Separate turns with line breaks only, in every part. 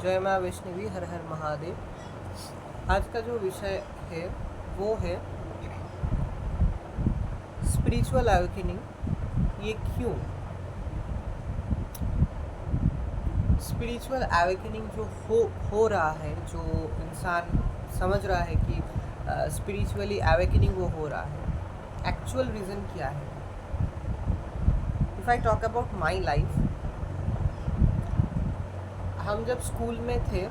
जय माँ वैष्णवी, हर हर महादेव। आज का जो विषय है वो है स्पिरिचुअल अवेकनिंग। ये क्यों स्पिरिचुअल अवेकनिंग जो हो रहा है, जो इंसान समझ रहा है कि स्पिरिचुअली अवेकनिंग वो हो रहा है, एक्चुअल रीज़न क्या है। If I talk about my life, हम जब स्कूल में थे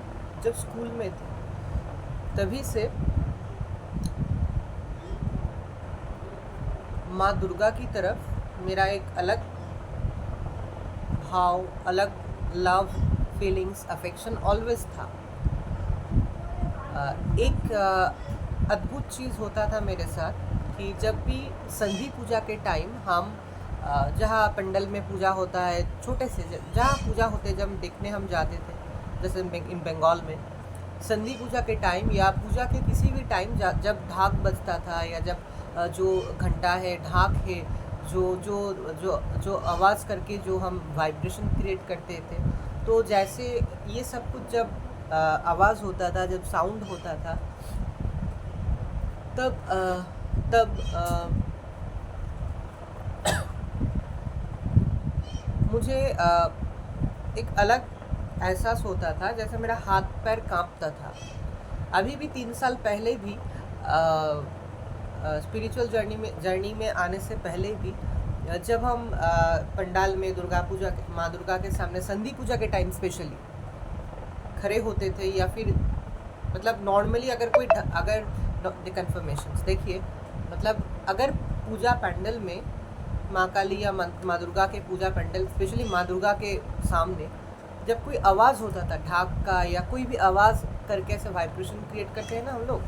तभी से माँ दुर्गा की तरफ मेरा एक अलग भाव, अलग लव, फीलिंग्स, अफेक्शन ऑलवेज था। एक अद्भुत चीज़ होता था मेरे साथ कि जब भी संधि पूजा के टाइम हम जहाँ पंडल में पूजा होता है, छोटे से जहाँ पूजा होते जब देखने हम जाते थे, जैसे इन बंगाल में संधि पूजा के टाइम या पूजा के किसी भी टाइम जब ढाक बजता था या जब जो घंटा है, ढाक है, जो जो जो जो आवाज़ करके जो हम वाइब्रेशन क्रिएट करते थे, तो जैसे ये सब कुछ जब आवाज़ होता था, जब साउंड होता था, तब मुझे एक अलग एहसास होता था, जैसे मेरा हाथ पैर कांपता था। अभी भी 3 साल पहले भी स्पिरिचुअल जर्नी में आने से पहले भी जब हम पंडाल में माँ दुर्गा के सामने संधि पूजा के टाइम स्पेशली खड़े होते थे, या फिर मतलब नॉर्मली अगर कन्फर्मेशंस देखिए, मतलब अगर पूजा पंडल में माँ काली या माँ दुर्गा के पूजा पंडल, स्पेशली माँ दुर्गा के सामने जब कोई आवाज़ होता था ढाक का, या कोई भी आवाज़ करके ऐसे वाइब्रेशन क्रिएट करते हैं ना हम लोग,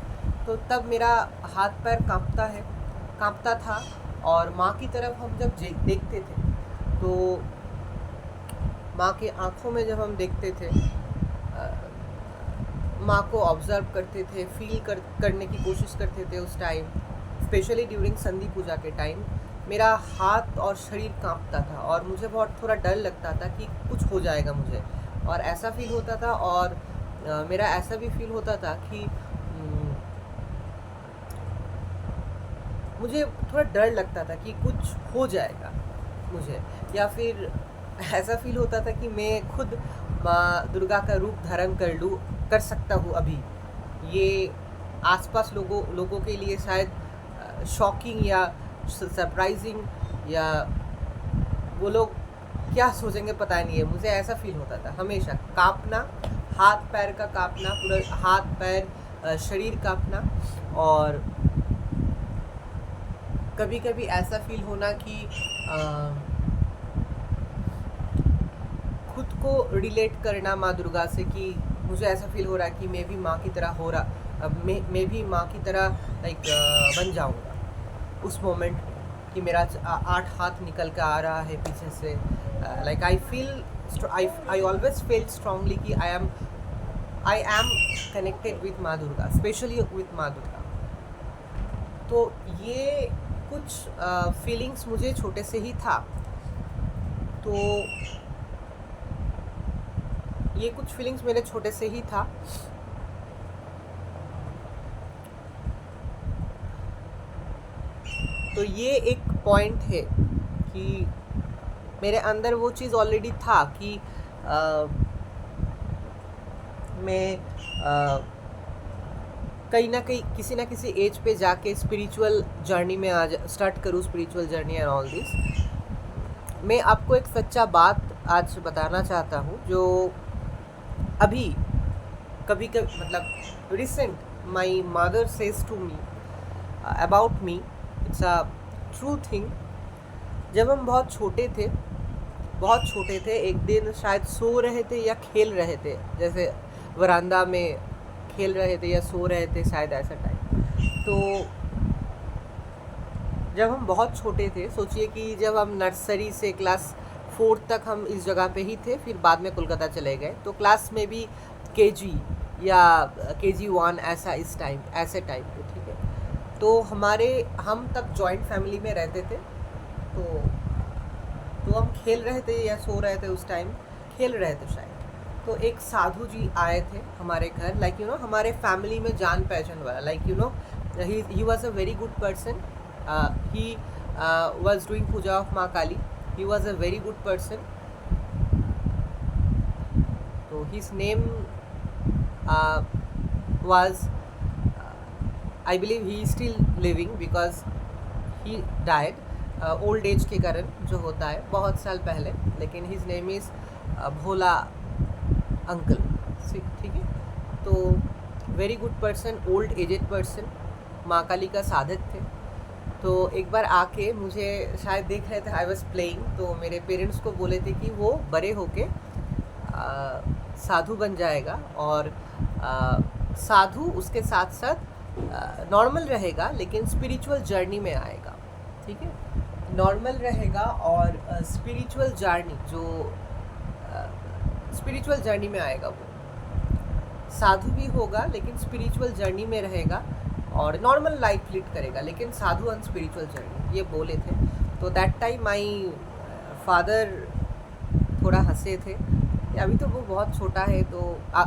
तो तब मेरा हाथ पैर कांपता था। और माँ की तरफ हम जब देखते थे, तो माँ के आँखों में जब हम देखते थे, माँ को ऑब्ज़र्व करते थे, फील करने की कोशिश करते थे उस टाइम, स्पेशली ड्यूरिंग संधि पूजा के टाइम मेरा हाथ और शरीर कांपता था और मुझे बहुत थोड़ा डर लगता था कि कुछ हो जाएगा मुझे, और ऐसा फील होता था। और मेरा ऐसा भी फील होता था कि मुझे थोड़ा डर लगता था कि कुछ हो जाएगा मुझे, या फिर ऐसा फील होता था कि मैं खुद माँ दुर्गा का रूप धारण कर सकता हूँ। अभी ये आसपास लोगों के लिए शायद शॉकिंग या सरप्राइजिंग, या वो लोग क्या सोचेंगे पता नहीं है। मुझे ऐसा फील होता था हमेशा, कांपना, हाथ पैर का कांपना, पूरा हाथ पैर शरीर कांपना, और कभी कभी ऐसा फील होना कि खुद को रिलेट करना माँ दुर्गा से, कि मुझे ऐसा फील हो रहा है कि मैं भी माँ की तरह मैं भी माँ की तरह बन जाऊँगा उस मोमेंट, कि मेरा 8 हाथ निकल कर आ रहा है पीछे से। आई ऑलवेज फील स्ट्रांगली कि आई एम कनेक्टेड विथ माँ दुर्गा, स्पेशली विथ माँ दुर्गा। तो ये कुछ फीलिंग्स मुझे छोटे से ही था, तो ये कुछ फीलिंग्स मेरे छोटे से ही था। तो ये एक पॉइंट है कि मेरे अंदर वो चीज़ ऑलरेडी था कि मैं कहीं ना कहीं किसी ना किसी एज पे जाके स्पिरिचुअल जर्नी में स्टार्ट करूँ, spiritual journey and all this. मैं आपको एक सच्चा बात आज बताना चाहता हूँ, जो अभी कभी मतलब recent my mother says to me about me, it's a true thing. जब हम बहुत छोटे थे, एक दिन शायद सो रहे थे या खेल रहे थे, जैसे वरांदा में खेल रहे थे या सो रहे थे, शायद ऐसा टाइम। तो जब हम बहुत छोटे थे, सोचिए कि जब हम नर्सरी से क्लास 4 तक हम इस जगह पे ही थे, फिर बाद में कोलकाता चले गए, तो क्लास में भी KG या KG1 ऐसे टाइम पे, ठीक है। तो हम तब जॉइंट फैमिली में रहते थे, तो हम खेल रहे थे या सो रहे थे, उस टाइम खेल रहे थे शायद। तो एक साधु जी आए थे हमारे घर, लाइक यू नो हमारे फैमिली में जान पहचान वाला, like you know he was a very good person. He was doing puja of Maa Kali. He was a very good person. तो his name was I believe he is still living because he died old age के कारण जो होता है बहुत साल पहले, लेकिन his name is Bhola uncle. ठीक है. तो very good person, old aged person, माँ काली का साधक थे. तो एक बार आके मुझे शायद देख रहे थे, आई वॉज प्लेइंग, तो मेरे पेरेंट्स को बोले थे कि वो बड़े होके साधु बन जाएगा और साधु उसके साथ साथ नॉर्मल रहेगा लेकिन स्पिरिचुअल जर्नी में आएगा. ठीक है. नॉर्मल रहेगा और स्पिरिचुअल जर्नी जो स्पिरिचुअल जर्नी में आएगा, वो साधु भी होगा लेकिन स्पिरिचुअल जर्नी में रहेगा और नॉर्मल लाइफ लीड करेगा लेकिन साधु एंड स्पिरिचुअल जर्नी, ये बोले थे. तो दैट टाइम माई फादर थोड़ा हंसे थे. अभी तो वो बहुत छोटा है तो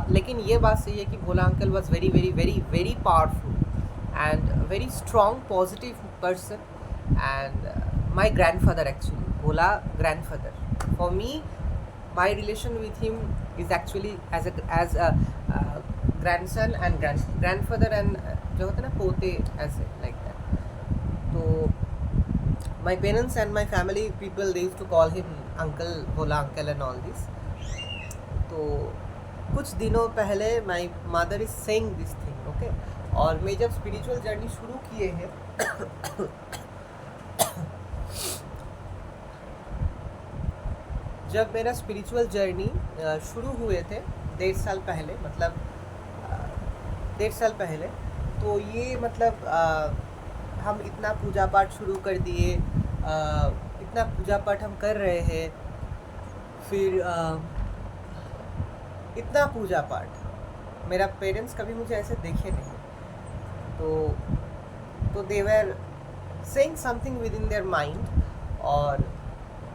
लेकिन ये बात सही है कि Bhola uncle was very very very very powerful and very strong positive person. And my grandfather, actually Bhola grandfather for me, my relation with him is actually as a grandson and grandfather and जो होता है ना पोते, ऐसे like that. तो my parents and my family people they used to call him uncle, Bhola uncle and all this. तो कुछ दिनों पहले my mother is saying this thing, okay. और मैं जब स्पिरिचुअल जर्नी शुरू किए हैं जब मेरा स्पिरिचुअल जर्नी शुरू हुए थे 1.5 साल पहले, मतलब 1.5 साल पहले, तो ये मतलब हम इतना पूजा पाठ शुरू कर दिए, इतना पूजा पाठ हम कर रहे हैं, फिर इतना पूजा पाठ मेरा पेरेंट्स कभी मुझे ऐसे देखे नहीं. तो they were saying something within their mind और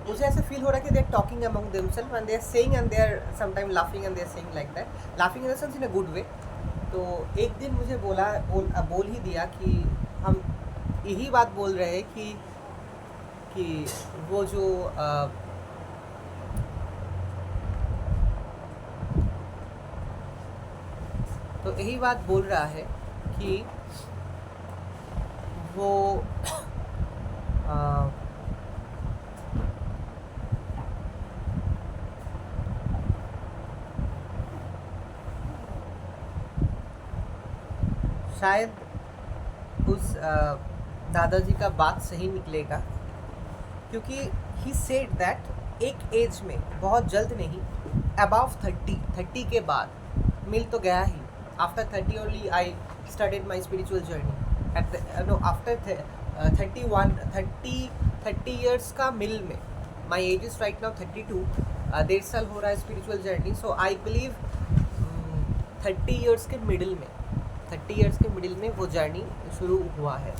मुझे ऐसे फील हो रहा है कि they are talking among themselves and they are saying and they are sometime laughing and they are saying like that, laughing in the sense in a good way. तो एक दिन मुझे बोल ही दिया कि हम यही बात बोल रहे हैं कि वो जो तो यही बात बोल रहा है कि वो शायद उस दादाजी का बात सही निकलेगा, क्योंकि ही सेड दैट एक एज में, बहुत जल्द नहीं, अबाव 30 के बाद मिल तो गया ही. After 30 only I started my spiritual journey at no after 30 years का मिल में. My age is right now 32, 1.5 साल हो रहा है spiritual journey. So I believe 30 years के मिडिल में वो जर्नी शुरू हुआ है,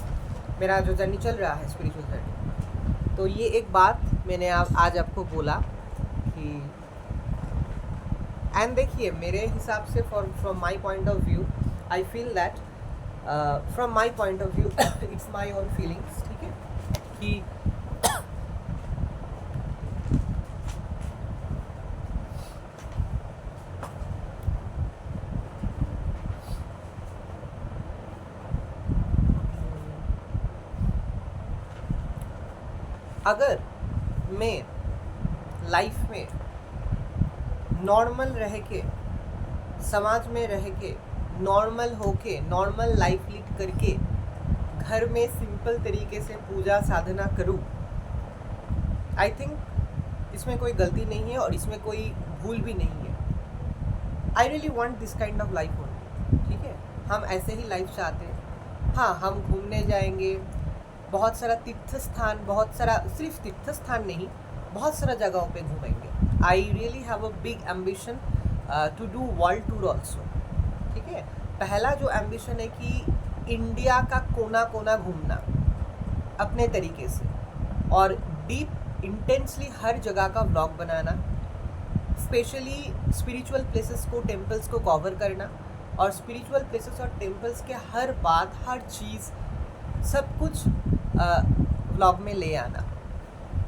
मेरा जो जर्नी चल रहा है स्पिरिचुअल जर्नी. तो ये एक बात मैंने आज आपको बोला कि एंड देखिए मेरे हिसाब से from my point of view I feel that from my point of view it's my own feelings. ठीक है. कि अगर मैं लाइफ में नॉर्मल रह के, समाज में रह के, नॉर्मल होके, नॉर्मल लाइफ लीड करके, घर में सिंपल तरीके से पूजा साधना करूं, आई थिंक इसमें कोई गलती नहीं है और इसमें कोई भूल भी नहीं है. I really want this kind of life only. ठीक है. हम ऐसे ही लाइफ चाहते हैं. हाँ, हम घूमने जाएंगे, बहुत सारा तीर्थ स्थान, बहुत सारा, सिर्फ तीर्थ स्थान नहीं, बहुत सारा जगहों पे घूमेंगे. I really have a big ambition to do world tour also. ठीक है. पहला जो एम्बिशन है कि इंडिया का कोना कोना घूमना अपने तरीके से और डीप इंटेंसली हर जगह का व्लॉग बनाना, स्पेशली स्पिरिचुअल प्लेसेस को, टेम्पल्स को कवर करना, और स्पिरिचुअल प्लेसेस और टेम्पल्स के हर बात, हर चीज़, सब कुछ व्लॉग में ले आना।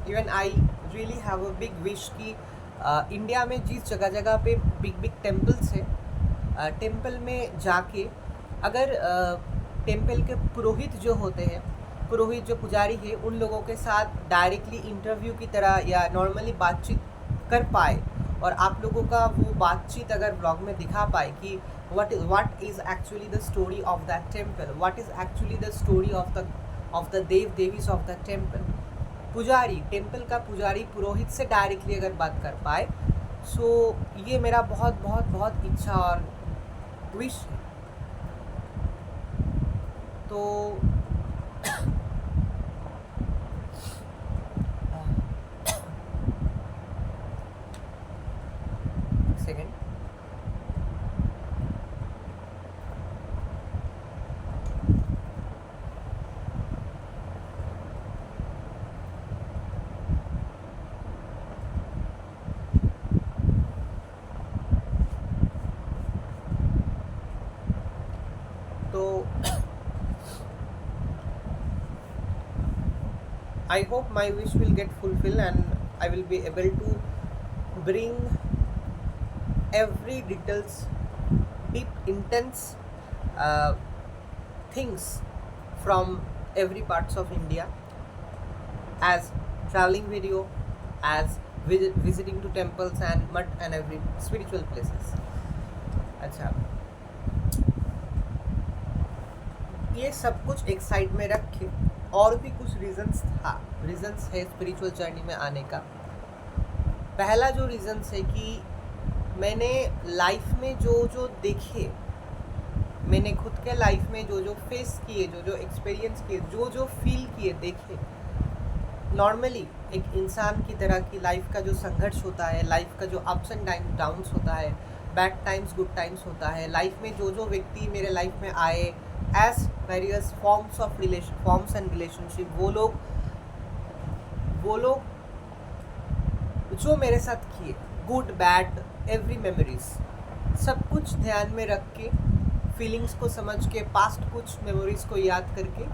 Even I really have a big wish कि इंडिया में जिस जगह जगह पे बिग बिग टेम्पल्स है, टेम्पल में जाके अगर टेम्पल के पुरोहित जो होते हैं, पुरोहित जो पुजारी है, उन लोगों के साथ डायरेक्टली इंटरव्यू की तरह या नॉर्मली बातचीत कर पाए, और आप लोगों का वो बातचीत अगर ब्लॉग में दिखा पाए कि what is actually the story of that temple, what is actually the story of the देव देवीज of the temple, पुजारी, टेम्पल का पुजारी पुरोहित से डायरेक्टली अगर बात कर पाए, सो ये मेरा बहुत बहुत बहुत इच्छा और विश है। तो सेकेंड, तो I hope my wish will get fulfilled and I will be able to bring every details, deep, intense things from every parts of India as traveling video, as visiting to temples and much and every spiritual places. अच्छा, ये सब कुछ एक side में रख के और भी कुछ रीजंस है स्पिरिचुअल जर्नी में आने का। पहला जो रीजंस है कि मैंने लाइफ में जो जो देखे, मैंने खुद के लाइफ में जो जो फेस किए, जो जो एक्सपीरियंस किए, जो जो फील किए, देखे, नॉर्मली एक इंसान की तरह की लाइफ का जो संघर्ष होता है, लाइफ का जो अप्स एंड डाउन्स होता है, बैड टाइम्स गुड टाइम्स होता है, लाइफ में जो जो व्यक्ति मेरे लाइफ में आए as various forms and relationship, वो लोग जो मेरे साथ किए, गुड बैड एवरी मेमोरीज, सब कुछ ध्यान में रख के, फीलिंग्स को समझ के, पास्ट कुछ मेमोरीज को याद करके,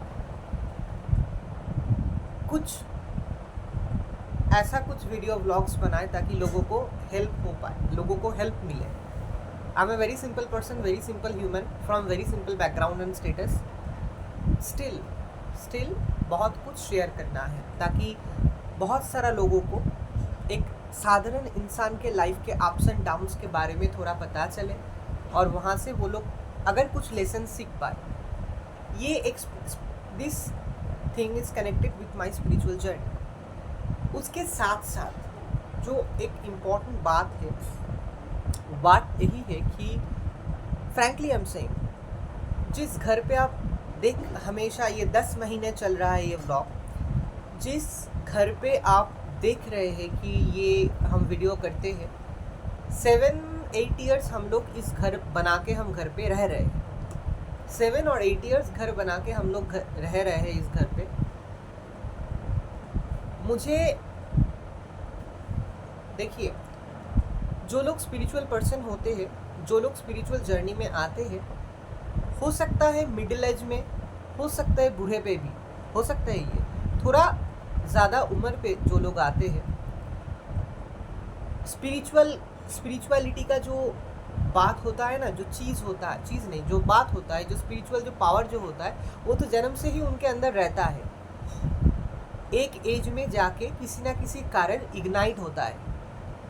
कुछ ऐसा कुछ वीडियो व्लॉग्स बनाए ताकि लोगों को हेल्प हो पाए, लोगों को हेल्प मिले। I am a very simple person, very simple human from very simple background and status. Still बहुत कुछ शेयर करना है ताकि बहुत सारा लोगों को एक साधारण इंसान के लाइफ के अप्स एंड डाउन्स के बारे में थोड़ा पता चले, और वहाँ से वो लोग अगर कुछ लेसन सीख पाए। ये एक this thing is connected with my spiritual journey. उसके साथ साथ जो एक इम्पॉर्टेंट बात है, बात यही है कि फ्रैंकली आई एम सेइंग, जिस घर पे आप हमेशा ये 10 महीने चल रहा है ये व्लॉग, जिस घर पे आप देख रहे हैं कि ये हम वीडियो करते हैं, 7-8 ईयर्स हम लोग इस घर बना के हम घर पे रह रहे हैं। 7 और 8 ईयर्स घर बना के हम लोग रह रहे हैं इस घर पे। मुझे देखिए, जो लोग स्पिरिचुअल पर्सन होते हैं, जो लोग स्पिरिचुअल जर्नी में आते हैं, हो सकता है मिडिल एज में, हो सकता है बूढ़े पे भी, हो सकता है ये थोड़ा ज़्यादा उम्र पे जो लोग आते हैं, स्पिरिचुअलिटी का जो बात होता है ना, जो चीज़ होता है, चीज़ नहीं, जो बात होता है, जो स्पिरिचुअल जो पावर जो होता है, वो तो जन्म से ही उनके अंदर रहता है। एक एज में जाके किसी ना किसी कारण इग्नाइट होता है,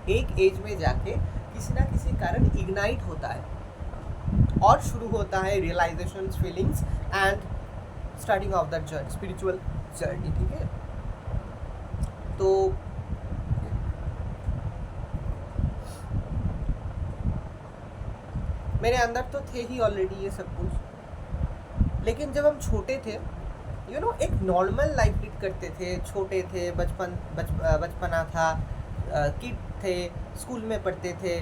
एक एज में जाके किसी ना किसी कारण इग्नाइट होता है, और शुरू होता है realisation, feelings and starting of the journey, spiritual journey. ठीक है, तो मेरे अंदर तो थे ही ऑलरेडी ये सब कुछ, लेकिन जब हम छोटे थे, एक नॉर्मल लाइफ लीड करते थे, छोटे थे, बचपना था, किड थे, स्कूल में पढ़ते थे,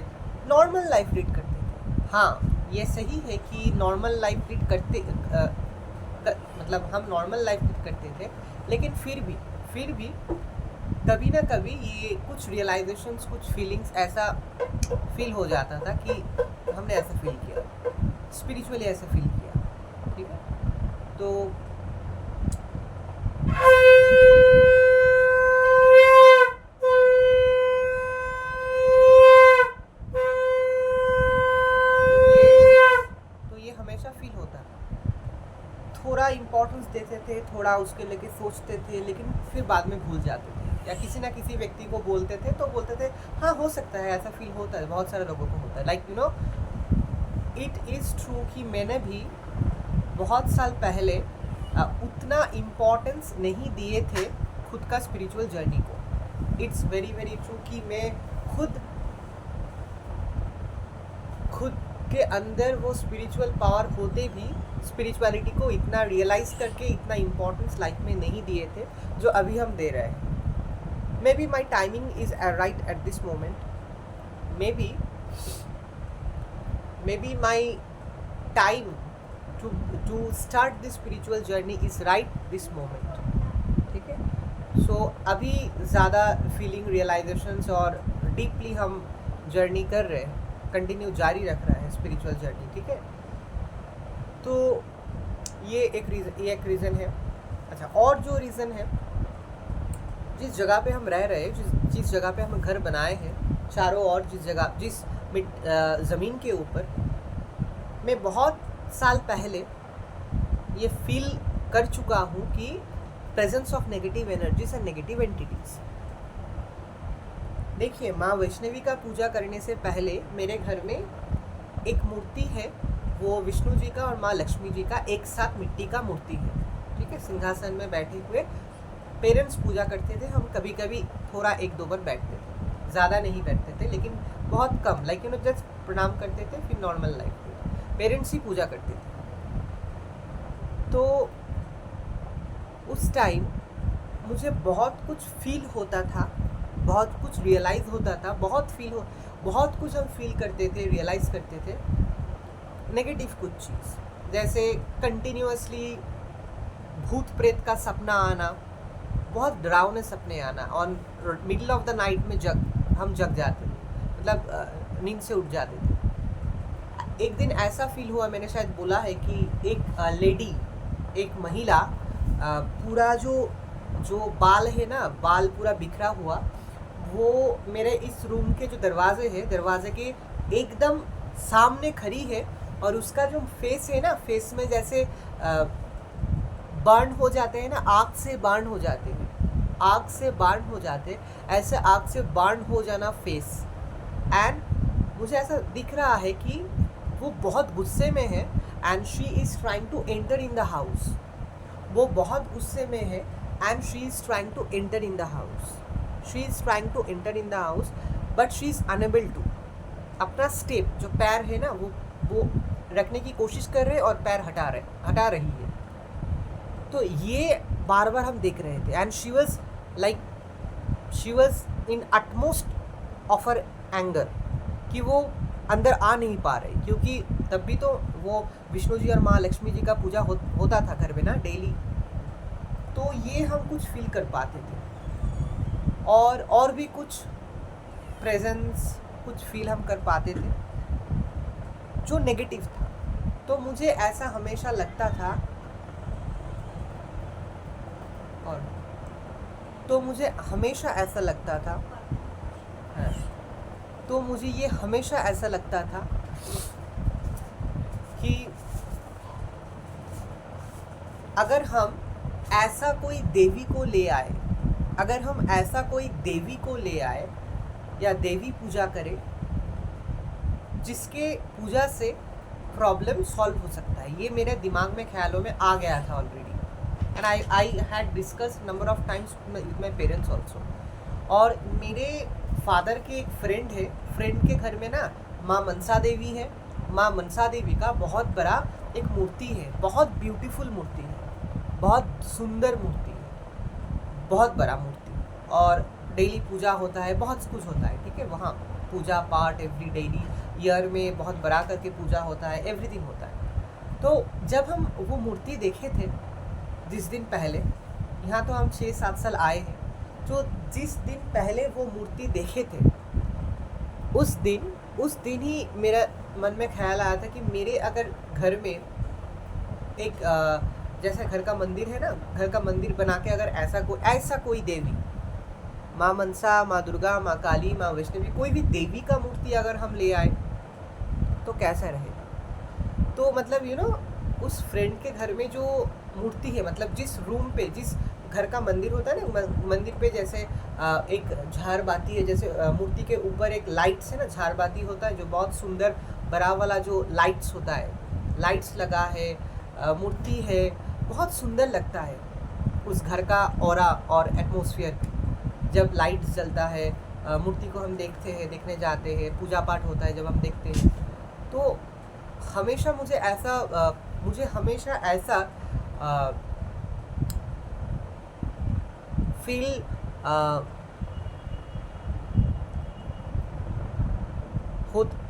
नॉर्मल लाइफ लीड करते थे। हाँ, ये सही है कि नॉर्मल लाइफ लीड करते मतलब हम नॉर्मल लाइफ लीड करते थे, लेकिन फिर भी कभी ना कभी ये कुछ रियलाइजेशंस, कुछ फीलिंग्स ऐसा फील हो जाता था कि हमने ऐसा फील किया, स्पिरिचुअली ऐसा फील किया, ठीक है। तो ये हमेशा फील होता था। थोड़ा इम्पोर्टेंस देते थे, थोड़ा उसके लेके सोचते थे, लेकिन फिर बाद में भूल जाते थे, या किसी ना किसी व्यक्ति को बोलते थे तो बोलते थे हाँ हो सकता है, ऐसा फील होता है, बहुत सारे लोगों को होता है। Like you no, it is true कि मैंने भी बहुत साल पहले उतना इम्पोर्टेंस नहीं दिए थे खुद का स्पिरिचुअल जर्नी को। इट्स वेरी वेरी ट्रू कि मैं खुद के अंदर वो स्पिरिचुअल पावर होते भी स्पिरिचुअलिटी को इतना रियलाइज़ करके इतना इम्पोर्टेंस लाइफ में नहीं दिए थे जो अभी हम दे रहे हैं। May be my timing is right at this moment, may be my time to start this spiritual journey is right this moment, ठीक है। सो अभी ज़्यादा फीलिंग, रियलाइजेशंस और डीपली हम जर्नी कर रहे हैं, कंटिन्यू जारी रख रहा है स्पिरिचुअल जर्नी, ठीक है। तो ये एक रीज़न है। अच्छा, और जो रीज़न है, जिस जगह पे हम रह रहे हैं, जिस जगह पे हम घर बनाए हैं चारों ओर, जिस ज़मीन के ऊपर, मैं बहुत साल पहले ये फील कर चुका हूँ कि presence of negative energies and negative entities. देखिए, माँ वैष्णवी का पूजा करने से पहले मेरे घर में एक मूर्ति है, वो विष्णु जी का और माँ लक्ष्मी जी का एक साथ मिट्टी का मूर्ति है, ठीक है। सिंहासन में बैठे हुए पेरेंट्स पूजा करते थे, हम कभी कभी थोड़ा एक दो बार बैठते थे, ज़्यादा नहीं बैठते थे, लेकिन बहुत कम, लाइक यू नो जस्ट प्रणाम करते थे, फिर नॉर्मल लाइफ में पेरेंट्स ही पूजा करते थे। तो उस टाइम मुझे बहुत कुछ फील होता था, बहुत कुछ रियलाइज़ होता था, बहुत कुछ हम फील करते थे, रियलाइज़ करते थे। नेगेटिव कुछ चीज़, जैसे कंटिन्यूअसली भूत प्रेत का सपना आना, बहुत डरावने सपने आना, और मिडिल ऑफ द नाइट में हम जग जाते थे, मतलब नींद से उठ जाते थे। एक दिन ऐसा फील हुआ, मैंने शायद बोला है कि एक महिला पूरा जो बाल है ना, बाल पूरा बिखरा हुआ, वो मेरे इस रूम के जो दरवाजे के एकदम सामने खड़ी है, और उसका जो फेस है ना, फेस में जैसे बर्न हो जाते हैं ना, आग से बर्न हो जाते, ऐसे आग से बर्न हो जाना फेस। एंड मुझे ऐसा दिख रहा है कि वो बहुत गुस्से में है, and she is trying to enter in the house. वो बहुत गुस्से में है, and she is trying to enter in the house, but she is unable to. अपना स्टेप, जो पैर है ना, वो रखने की कोशिश कर रहे और पैर हटा रही है। तो ये बार बार हम देख रहे थे, and she was in utmost of her anger, कि वो अंदर आ नहीं पा रहे, क्योंकि तब भी तो वो विष्णु जी और माँ लक्ष्मी जी का पूजा होता था घर में ना, डेली। तो ये हम कुछ फील कर पाते थे, और भी कुछ प्रेजेंस, कुछ फील हम कर पाते थे जो नेगेटिव था। तो मुझे ऐसा हमेशा लगता था, और तो मुझे हमेशा ऐसा लगता था कि अगर हम ऐसा कोई देवी को ले आए या देवी पूजा करें, जिसके पूजा से प्रॉब्लम सॉल्व हो सकता है। ये मेरे दिमाग में ख्यालों में आ गया था already, and I had discuss number of times with my parents also. और मेरे फादर के एक फ्रेंड के घर में ना माँ मनसा देवी है। माँ मनसा देवी का बहुत बड़ा एक मूर्ति है, बहुत ब्यूटीफुल मूर्ति है, बहुत सुंदर मूर्ति है, बहुत बड़ा मूर्ति, और डेली पूजा होता है, बहुत कुछ होता है, ठीक है। वहाँ पूजा पाठ एवरी डेली ईयर में बहुत बड़ा करके पूजा होता है, एवरीथिंग होता है। तो जब हम वो मूर्ति देखे थे जिस दिन पहले, यहाँ तो हम 6-7 साल आए हैं, जो जिस दिन पहले वो मूर्ति देखे थे, उस दिन ही मेरा मन में ख्याल आया था कि मेरे अगर घर में एक जैसे घर का मंदिर है ना, घर का मंदिर बना के अगर ऐसा कोई देवी, माँ मनसा, माँ दुर्गा, माँ काली, माँ वैष्णवी, कोई भी देवी का मूर्ति अगर हम ले आए तो कैसा रहेगा। तो मतलब उस फ्रेंड के घर में जो मूर्ति है, मतलब जिस रूम पे, जिस घर का मंदिर होता है ना, मंदिर पे जैसे एक झारबाती है, जैसे मूर्ति के ऊपर एक लाइट्स है ना, झारबाती होता है जो बहुत सुंदर बड़ा वाला जो लाइट्स होता है, लाइट्स लगा है, मूर्ति है, बहुत सुंदर लगता है उस घर का ऑरा और एटमॉस्फेयर जब लाइट जलता है। मूर्ति को हम देखने जाते हैं, पूजा पाठ होता है जब हम देखते हैं, तो हमेशा मुझे ऐसा फील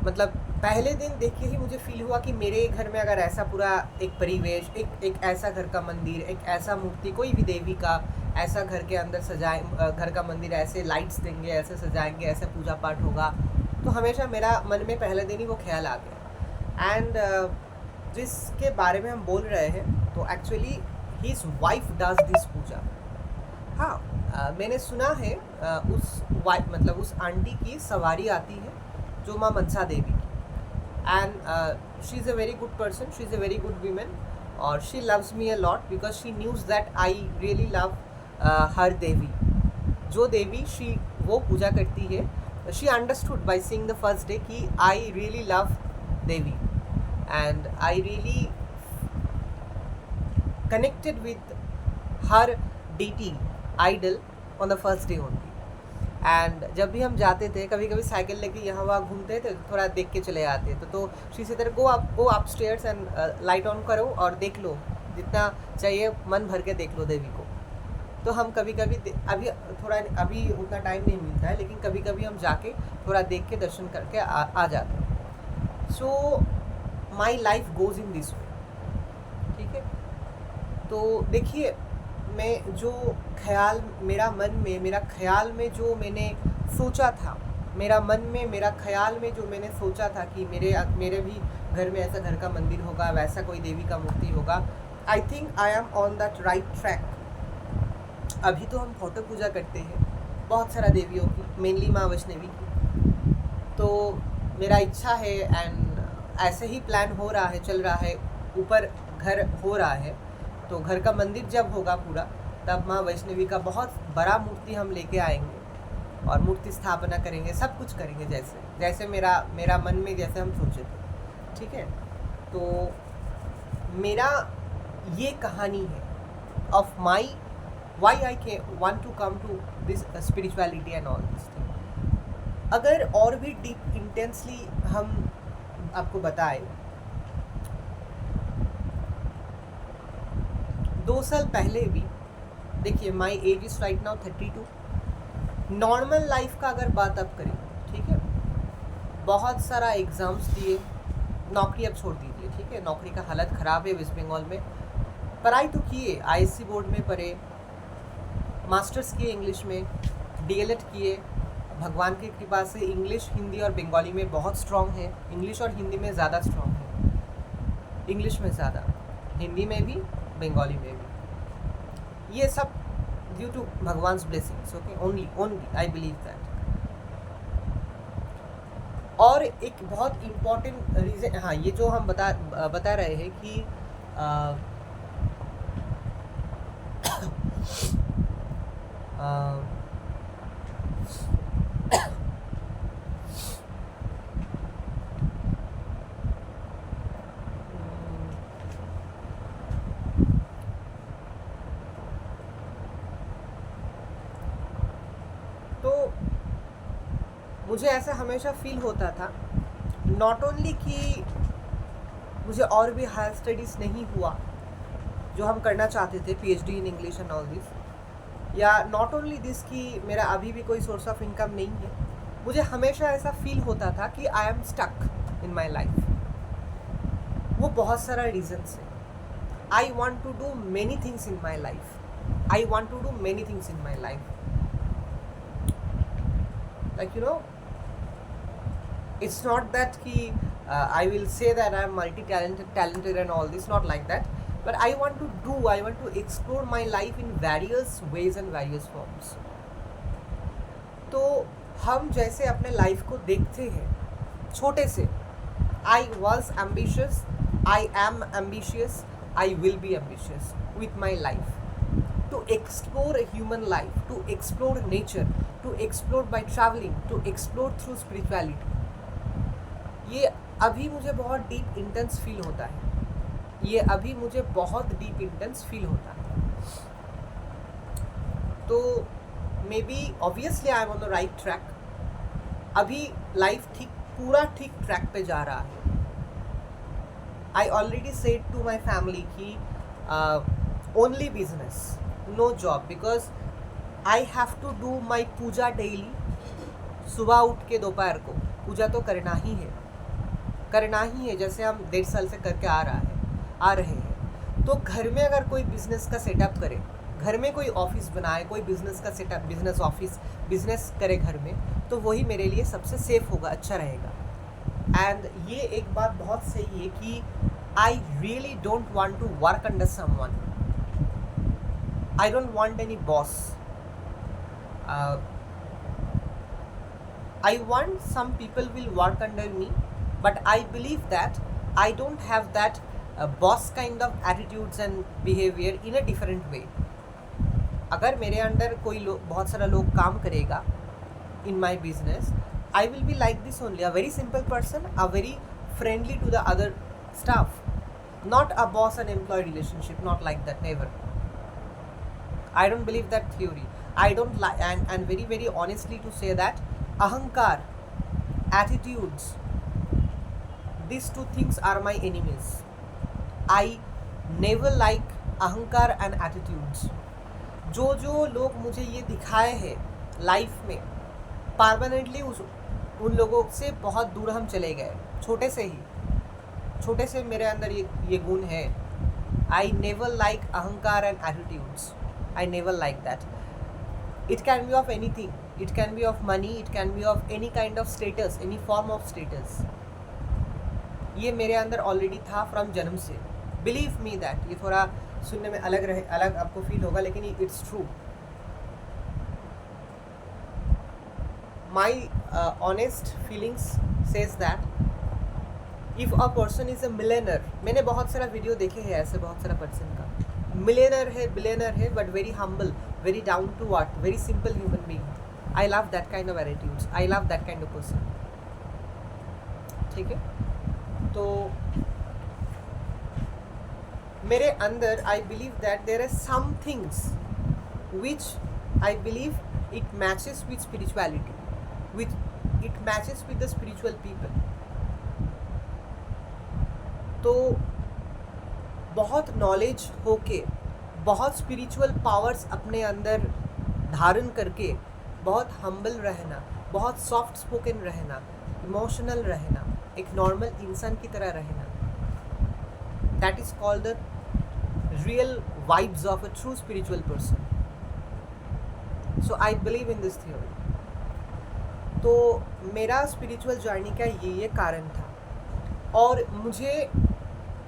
मतलब पहले दिन देख के ही मुझे फील हुआ कि मेरे घर में अगर ऐसा पूरा एक परिवेश, एक ऐसा घर का मंदिर, एक ऐसा मूर्ति, कोई भी देवी का ऐसा घर के अंदर घर का मंदिर ऐसे लाइट्स देंगे, ऐसे सजाएंगे, ऐसे पूजा पाठ होगा, तो हमेशा मेरा मन में पहले दिन ही वो ख्याल आ गया। एंड जिसके बारे में हम बोल रहे हैं, तो actually his wife does this puja. हाँ, मैंने सुना है उस आंटी की सवारी आती है जो माँ मनसा देवी की, and she is a very good person, she is a very good women, और she loves me a lot because she knows that I really love her Devi. जो देवी वो पूजा करती है, she understood by seeing the first day कि I really love Devi and I really connected with her deity idol on the first day only. And जब भी हम जाते थे, कभी कभी साइकिल लेके यहाँ वहाँ घूमते थे, थोड़ा देख के चले आते थे, तो शी से go up stairs and light on करो और देख लो, जितना चाहिए मन भर के देख लो देवी को। तो हम कभी अभी उतना टाइम नहीं मिलता है, लेकिन कभी कभी हम जाके थोड़ा देख के दर्शन करके आ जाते हैं। So my life goes in this way, ठीक है। तो देखिए, मैं जो मेरा ख्याल में जो मैंने सोचा था, मेरा ख्याल में जो मैंने सोचा था कि मेरे भी घर में ऐसा घर का मंदिर होगा, वैसा कोई देवी का मूर्ति होगा, I think I am on that right track. अभी तो हम फोटो पूजा करते हैं बहुत सारा देवियों की, मेनली माँ वैष्णवी की। तो मेरा इच्छा है एंड ऐसे ही प्लान हो रहा है, चल रहा है, ऊपर घर हो रहा है, तो घर का मंदिर जब होगा पूरा, तब माँ वैष्णवी का बहुत बड़ा मूर्ति हम लेके आएंगे और मूर्ति स्थापना करेंगे, सब कुछ करेंगे जैसे मेरा मन में जैसे हम सोचे थे, ठीक है। तो मेरा ये कहानी है of my why I want to come to this spirituality and all this thing. अगर और भी डीप इंटेंसली हम आपको बताएं, 2 साल पहले भी, देखिए माई age is right now 32। Normal life का अगर बात आप करें, ठीक है, बहुत सारा एग्ज़ाम्स दिए, नौकरी अब छोड़ दीजिए, ठीक है, नौकरी का हालत ख़राब है वेस्ट बंगाल में। पढ़ाई तो किए, आईएससी बोर्ड में पढ़े, मास्टर्स किए इंग्लिश में, डीएलएड किए, भगवान की कृपा से इंग्लिश, हिंदी और बंगाली में बहुत स्ट्रॉन्ग है। इंग्लिश और हिंदी में ज़्यादा स्ट्रॉन्ग है, इंग्लिश में ज़्यादा, हिंदी में भी, बंगाली में भी। ये सब due to Bhagwan's blessings, okay, only I believe that. और एक बहुत इम्पॉर्टेंट रीज़न, हाँ, ये जो हम बता रहे हैं कि तो मुझे ऐसा हमेशा फील होता था, नॉट ओनली कि मुझे और भी हायर स्टडीज़ नहीं हुआ जो हम करना चाहते थे, PhD in English and all this, या नॉट ओनली दिस कि मेरा अभी भी कोई सोर्स ऑफ इनकम नहीं है, मुझे हमेशा ऐसा फील होता था कि I am stuck in my life. वो बहुत सारा रीजन्स है। I want to do many things in my life, I want to do many things in my life, like it's not that I will say that I am talented and all this, not like that, but I want to explore my life in various ways and various forms. तो हम जैसे अपने life को देखते हैं छोटे से, I was ambitious, I am ambitious, I will be ambitious with my life, to explore a human life, to explore nature, to explore by traveling, to explore through spirituality. ये अभी मुझे बहुत डीप इंटेंस फील होता है, ये अभी मुझे बहुत डीप इंटेंस फील होता है. तो maybe obviously I am on the right track. अभी लाइफ पूरा ठीक ट्रैक पे जा रहा है. I already said to my family कि only business, no job, because I have to do my puja daily. सुबह उठ के दोपहर को पूजा तो करना ही है, जैसे हम 1.5 साल से करके आ रहे हैं. तो घर में अगर कोई बिजनेस का सेटअप करे, घर में कोई ऑफिस बनाए, कोई बिजनेस का सेटअप, बिजनेस करे घर में, तो वही मेरे लिए सबसे सेफ होगा, अच्छा रहेगा. एंड ये एक बात बहुत सही है कि I really don't want to work under someone. I don't want any boss. I want some people will work under me, but I believe that I don't have that boss kind of attitudes and behavior in a different way. अगर मेरे under कोई बहुत सारा लोग काम करेगा in my business, I will be like this only, a very simple person, a very friendly to the other staff, not a boss and employee relationship, not like that, never. I don't believe that theory. I don't like, and very very honestly to say that ahankar, attitudes, these two things are my enemies. I never like ahankar and attitudes. जो लोग मुझे ये दिखाए हैं life में, permanently उन लोगों से बहुत दूर हम चले गए. छोटे से मेरे अंदर ये गुण है. आई नेवर लाइक अहंकार and attitudes. I never like that. It can be of anything. It can be of money. It can be of any kind of status, any form of status. ये मेरे अंदर already था from जन्म से. Believe me that. ये थोड़ा सुनने में अलग आपको फील होगा, लेकिन it's true. My honest feelings says that if a person is a मिलेनर. मैंने बहुत सारा वीडियो देखे हैं ऐसे बहुत सारा पर्सन का. मिलेनर है, बिलेनर है, but very humble, very down to earth, very simple human being. I love that kind of attitudes. I love that kind of person. ठीक है. तो मेरे अंदर I believe that there are some things which I believe it matches with spirituality, with it matches with the spiritual people. तो बहुत knowledge होके, बहुत spiritual powers अपने अंदर धारण करके, बहुत हम्बल रहना, बहुत सॉफ्ट स्पोकन रहना, इमोशनल रहना, एक नॉर्मल इंसान की तरह रहना, that is called the real vibes of a true spiritual person. So I believe in this theory. तो मेरा स्पिरिचुअल जर्नी का ये कारण था. और मुझे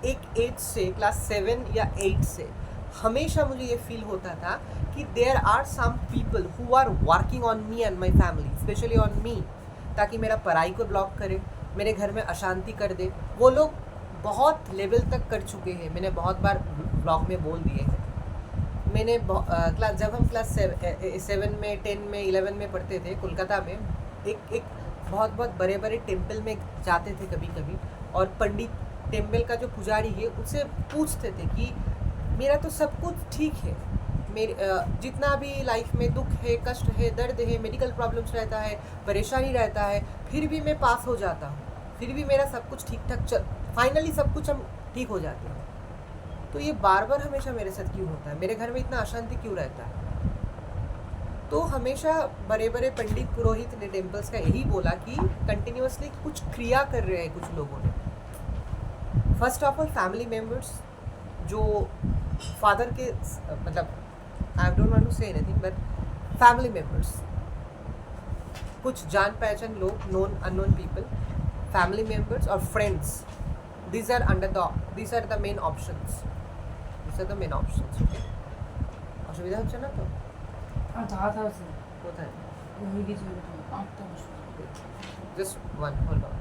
एक एज से, क्लास 7 या 8 से हमेशा मुझे ये फील होता था कि there are some people who are working on me and my family, specially on me, ताकि मेरा पढ़ाई को ब्लॉक करे, मेरे घर में अशांति कर दे. वो लोग बहुत लेवल तक कर चुके हैं. मैंने बहुत बार ब्लॉग में बोल दिए हैं. मैंने जब हम क्लास 7 में, 10 में, 11 में पढ़ते थे कोलकाता में, एक बहुत बड़े बड़े टेम्पल में जाते थे कभी कभी, और पंडित टेम्पल का जो पुजारी है उससे पूछते थे कि मेरा तो सब कुछ ठीक है, मेरे जितना भी लाइफ में दुख है, कष्ट है, दर्द है, मेडिकल प्रॉब्लम्स रहता है, परेशानी रहता है, फिर भी मैं पास हो जाता हूँ, फिर भी मेरा सब कुछ ठीक ठाक फाइनली सब कुछ हम ठीक हो जाते हैं. तो ये बार बार हमेशा मेरे साथ क्यों होता है? मेरे घर में इतना अशांति क्यों रहता है? तो हमेशा बड़े बड़े पंडित पुरोहित ने टेम्पल्स का यही बोला कि कंटिन्यूसली कुछ क्रिया कर रहे हैं कुछ लोगों ने. First of all family members, जो फादर के मतलब I don't want to say anything, but family members, कुछ जान पहचान लोग, known unknown people, family members और friends, these are the main options. These are the main options. Okay. অসুবিধা হচ্ছে না তো? কোথায়? Just one. Hold on.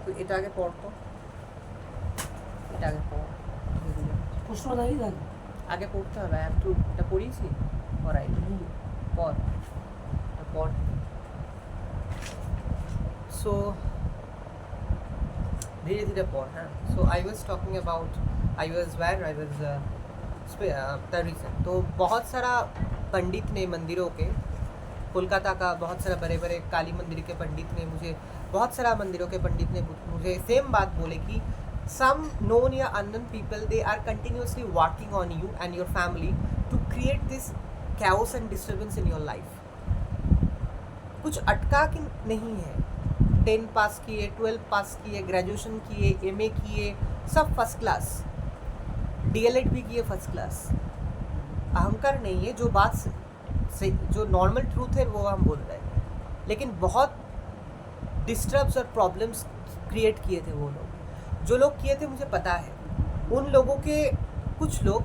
তো এটা আগে পড়তো, এটা আগে পড়,
প্রশ্ন দাঁড়িয়ে দেন
আগে পড়তে হবে। আই হ্যাভ টু, এটা পড়িয়েছি পড়াই পড়, এটা পড়। সো धीरे धीरे पढ़। हाँ, so I was talking about, I was the reason. तो बहुत सारा पंडित ने मंदिरों के, कोलकाता का बहुत सारा बड़े बड़े काली मंदिर के पंडित ने मुझे, बहुत सारा मंदिरों के पंडित ने मुझे सेम बात बोले कि सम नोन या unknown people, they are continuously working on you and your family to create this chaos and disturbance in your life. कुछ अटका कि नहीं है, 10 पास किए, 12 पास किए, ग्रेजुएशन किए, MA किए, सब फर्स्ट क्लास, DLED भी किए फर्स्ट क्लास। अहंकार नहीं है, जो बात से जो नॉर्मल ट्रूथ है वो हम बोल रहे हैं। लेकिन बहुत डिस्टर्ब्स और प्रॉब्लम्स क्रिएट किए थे वो लोग, जो लोग किए थे मुझे पता है। उन लोगों के कुछ लोग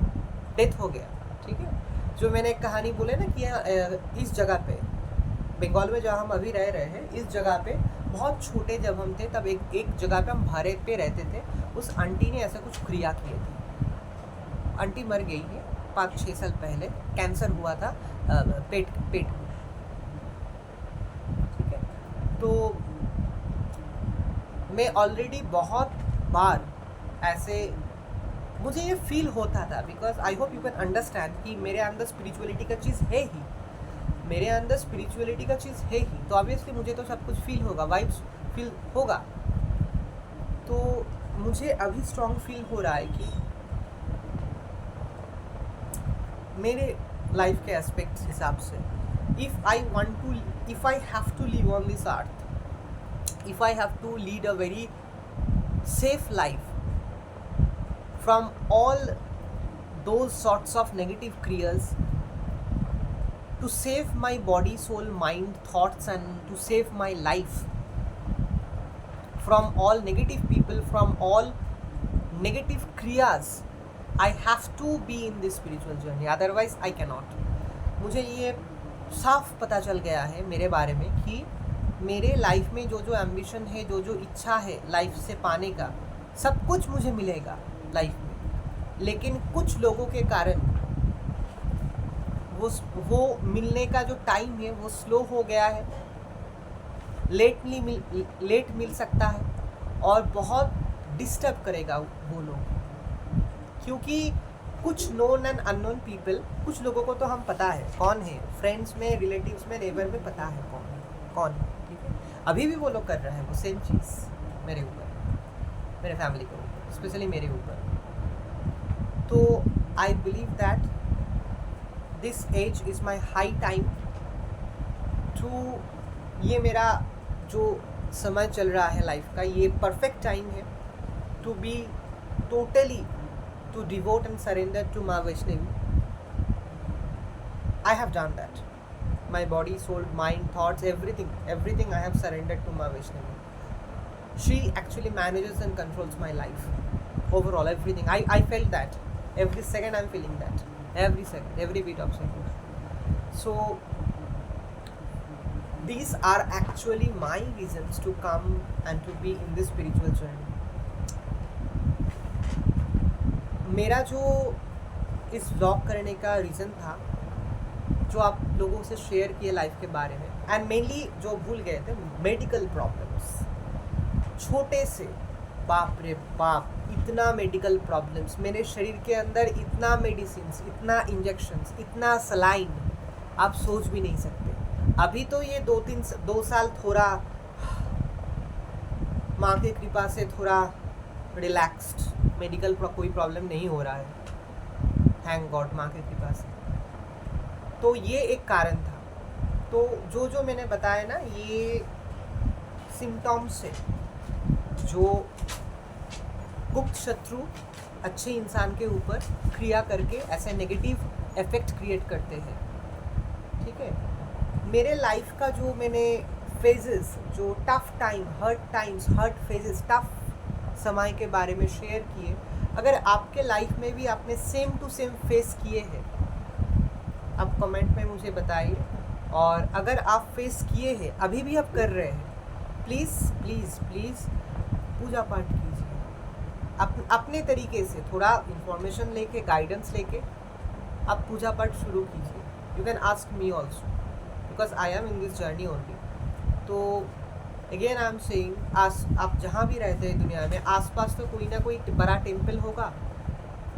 डेथ हो गया, ठीक है। जो मैंने एक कहानी बोले ना कि इस जगह पे बंगाल में जहाँ हम अभी रह रहे हैं, इस जगह पे बहुत छोटे जब हम थे तब एक जगह पे हम भाड़े पे रहते थे। उस आंटी ने ऐसा कुछ क्रिया किए थे। आंटी मर गई है 5-6 साल पहले, कैंसर हुआ था पेट में, ठीक है। तो मैं ऑलरेडी बहुत बार ऐसे मुझे ये फील होता था, because I hope you can understand कि मेरे अंदर स्पिरिचुअलिटी का चीज़ है ही, मेरे अंदर स्पिरिचुअलिटी का चीज़ है ही। तो ऑब्वियसली मुझे तो सब कुछ फील होगा, वाइब्स फील होगा। तो मुझे अभी स्ट्रॉन्ग फील हो रहा है कि मेरे लाइफ के एस्पेक्ट्स हिसाब से, if I have to live on this earth, if I have to lead a very safe life from all those sorts of negative kriyas, to save my body, soul, mind, thoughts, and to save my life from all negative people, from all negative kriyas, I have to be in this spiritual journey, otherwise I cannot. मुझे ये साफ पता चल गया है मेरे बारे में कि मेरे लाइफ में जो जो एम्बिशन है, जो जो इच्छा है लाइफ से पाने का, सब कुछ मुझे मिलेगा लाइफ में। लेकिन कुछ लोगों के कारण वो मिलने का जो टाइम है वो स्लो हो गया है, लेट मिल सकता है और बहुत डिस्टर्ब करेगा वो लोग। क्योंकि कुछ नोन एंड अननोन पीपल, कुछ लोगों को तो हम पता है कौन है, फ्रेंड्स में, रिलेटिव्स में, नेबर में पता है कौन है, ठीक है। अभी भी वो लोग कर रहे हैं वो सेम चीज़ मेरे ऊपर, मेरे फैमिली के ऊपर, स्पेशली मेरे ऊपर। तो I believe that this age is my high time to, ये मेरा जो समय चल रहा है लाइफ का, ये परफेक्ट टाइम है to be totally, to devote and surrender to Ma Vaishnavi. I have done that. My body, soul, mind, thoughts, everything I have surrendered to Ma Vaishnavi. She actually manages and controls my life. Overall, everything. I felt that. Every second I'm feeling that. Every second, every beat of second. So, these are actually my reasons to come and to be in this spiritual journey. मेरा जो इस vlog करने का reason था, जो आप लोगों से शेयर किए लाइफ के बारे में, एंड मेनली जो भूल गए थे मेडिकल प्रॉब्लम्स, छोटे से बाप रे बाप इतना मेडिकल प्रॉब्लम्स, मेरे शरीर के अंदर इतना मेडिसिन्स, इतना इंजेक्शंस, इतना सलाइन, आप सोच भी नहीं सकते। अभी तो ये 2 साल थोड़ा माँ की कृपा से थोड़ा रिलैक्स्ड, मेडिकल कोई प्रॉब्लम नहीं हो रहा है, थैंक गॉड, माँ की कृपा से। तो ये एक कारण था। तो जो जो मैंने बताया ना, ये सिम्टम्स है जो गुप्त शत्रु अच्छे इंसान के ऊपर क्रिया करके ऐसे नेगेटिव इफेक्ट क्रिएट करते हैं, ठीक है। मेरे लाइफ का जो मैंने फेजेस, जो tough time, hurt phases, tough समय के बारे में शेयर किए, अगर आपके लाइफ में भी आपने सेम टू सेम फेस किए हैं, आप कमेंट में मुझे बताइए। और अगर आप फेस किए हैं, अभी भी आप कर रहे हैं, प्लीज़ प्लीज़ प्लीज़ पूजा पाठ कीजिए अपने तरीके से, थोड़ा इंफॉर्मेशन लेके, गाइडेंस लेके आप पूजा पाठ शुरू कीजिए। You can ask me also because I am in this journey only. तो अगेन आई एम सेइंग, आप जहाँ भी रहते हैं दुनिया में, आसपास तो कोई ना कोई बड़ा टेम्पल होगा।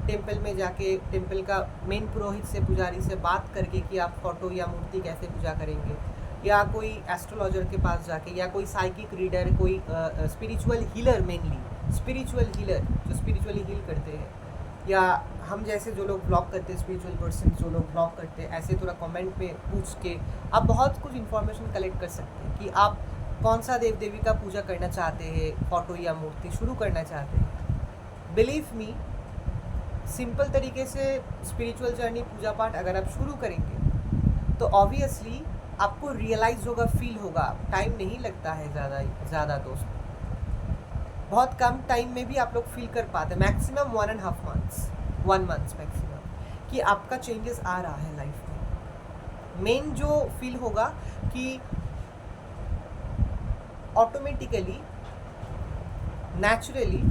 टेम्पल में जाके टेम्पल का मेन पुरोहित से, पुजारी से बात करके कि आप फोटो या मूर्ति कैसे पूजा करेंगे, या कोई एस्ट्रोलॉजर के पास जाके, या कोई साइकिक रीडर, कोई spiritual healer, mainly spiritual healer जो स्पिरिचुअली हील करते हैं, या हम जैसे जो लोग ब्लॉग करते हैं, स्पिरिचुअल पर्सन जो लोग ब्लॉग करते हैं, ऐसे थोड़ा कमेंट में पूछ के आप बहुत कुछ इन्फॉर्मेशन कलेक्ट कर सकते हैं कि आप कौन सा देव देवी का पूजा करना चाहते हैं, फोटो या मूर्ति शुरू करना चाहते हैं। बिलीव मी, सिंपल तरीके से स्पिरिचुअल जर्नी, पूजा पाठ अगर आप शुरू करेंगे तो ऑब्वियसली आपको रियलाइज़ होगा, फील होगा। टाइम नहीं लगता है ज़्यादा दोस्त, बहुत कम टाइम में भी आप लोग फील कर पाते हैं, मैक्सिमम 1.5 months, 1 month मैक्सिमम, कि आपका चेंजेस आ रहा है लाइफ में। मेन जो फील होगा कि ऑटोमेटिकली, नेचुरली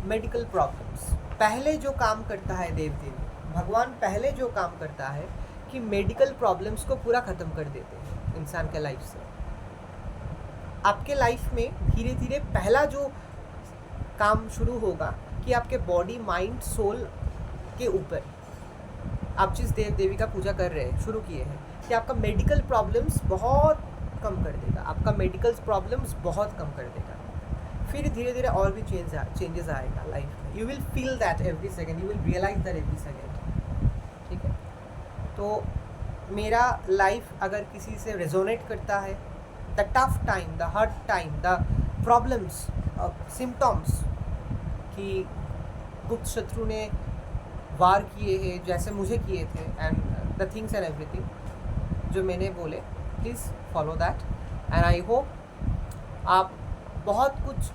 मेडिकल प्रॉब्लम्स, पहले जो काम करता है देव देवी भगवान, पहले जो काम करता है कि मेडिकल प्रॉब्लम्स को पूरा ख़त्म कर देते हैं इंसान के लाइफ से। आपके लाइफ में धीरे धीरे पहला जो काम शुरू होगा कि आपके बॉडी, माइंड, सोल के ऊपर आप जिस देव देवी का पूजा कर रहे हैं, शुरू किए हैं, कि आपका मेडिकल प्रॉब्लम्स बहुत कम कर देगा, आपका मेडिकल प्रॉब्लम्स बहुत कम कर देगा। फिर धीरे धीरे और भी चेंजेस आएगा लाइफ में। You will feel that every second, you will realise that every second, ठीक है। तो मेरा लाइफ अगर किसी से रेजोनेट करता है, the tough time, the hurt time, the problems, symptoms कि गुप्त शत्रु ने वार किए हैं जैसे मुझे किए थे, and the things and everything जो मैंने बोले, please follow that. And I hope आप बहुत कुछ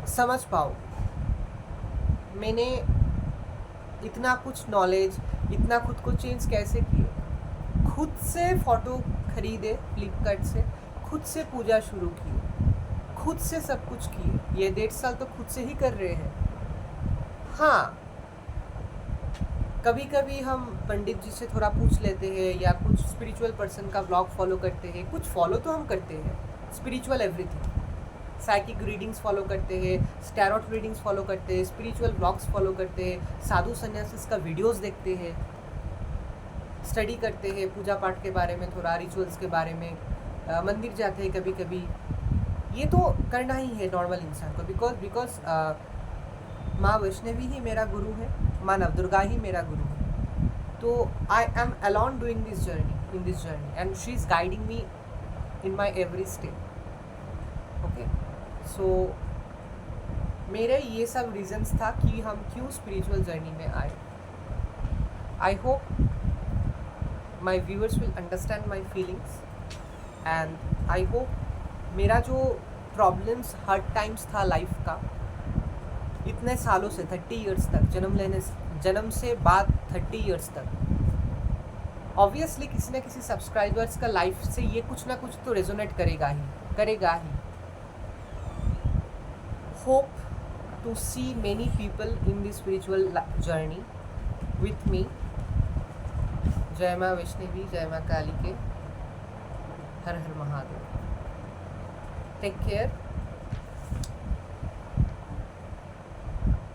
समझ पाओ। मैंने इतना कुछ नॉलेज, इतना खुद को चेंज कैसे किए, खुद से फ़ोटो खरीदे फ्लिपकार्ट से, खुद से पूजा शुरू की, खुद से सब कुछ किए। ये 1.5 साल तो खुद से ही कर रहे हैं। हाँ, कभी कभी हम पंडित जी से थोड़ा पूछ लेते हैं, या कुछ स्पिरिचुअल पर्सन का ब्लॉग फॉलो करते हैं, कुछ फॉलो तो हम करते हैं, spiritual everything, psychic readings follow करते हैं, स्टैरोट रीडिंग्स फॉलो करते हैं, स्पिरिचुअल ब्लॉग्स फॉलो करते हैं, साधु सन्यासिस का वीडियोस देखते हैं, स्टडी करते हैं पूजा पाठ के बारे में, थोड़ा रिचुअल्स के बारे में, मंदिर जाते हैं कभी कभी। ये तो करना ही है नॉर्मल इंसान को, बिकॉज माँ वैष्णवी ही मेरा गुरु है, माँ नवदुर्गा ही मेरा गुरु है। तो I am alone doing this journey, in this journey, and she is guiding me in my every step. Okay, so मेरे ये सब रीजंस था कि हम क्यों स्पिरिचुअल जर्नी में आए। I hope my viewers will understand my feelings, and I hope मेरा जो प्रॉब्लम्स, हार्ड टाइम्स था लाइफ का, इतने सालों से 30 इयर्स तक, जन्म से बाद 30 इयर्स तक, ऑब्वियसली किसी न किसी सब्सक्राइबर्स का लाइफ से ये कुछ ना कुछ तो रेजोनेट करेगा ही। Hope to see many people in this spiritual journey with me. जय माँ वैष्णवी, जय माँ काली के, हर हर महादेव। टेक केयर,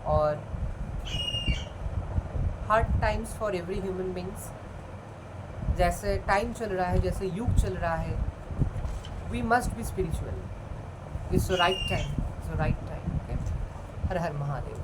और hard times for every human beings. जैसे टाइम चल रहा है, जैसे युग चल रहा है, we must be spiritual. It's the right time, okay. हर हर महादेव।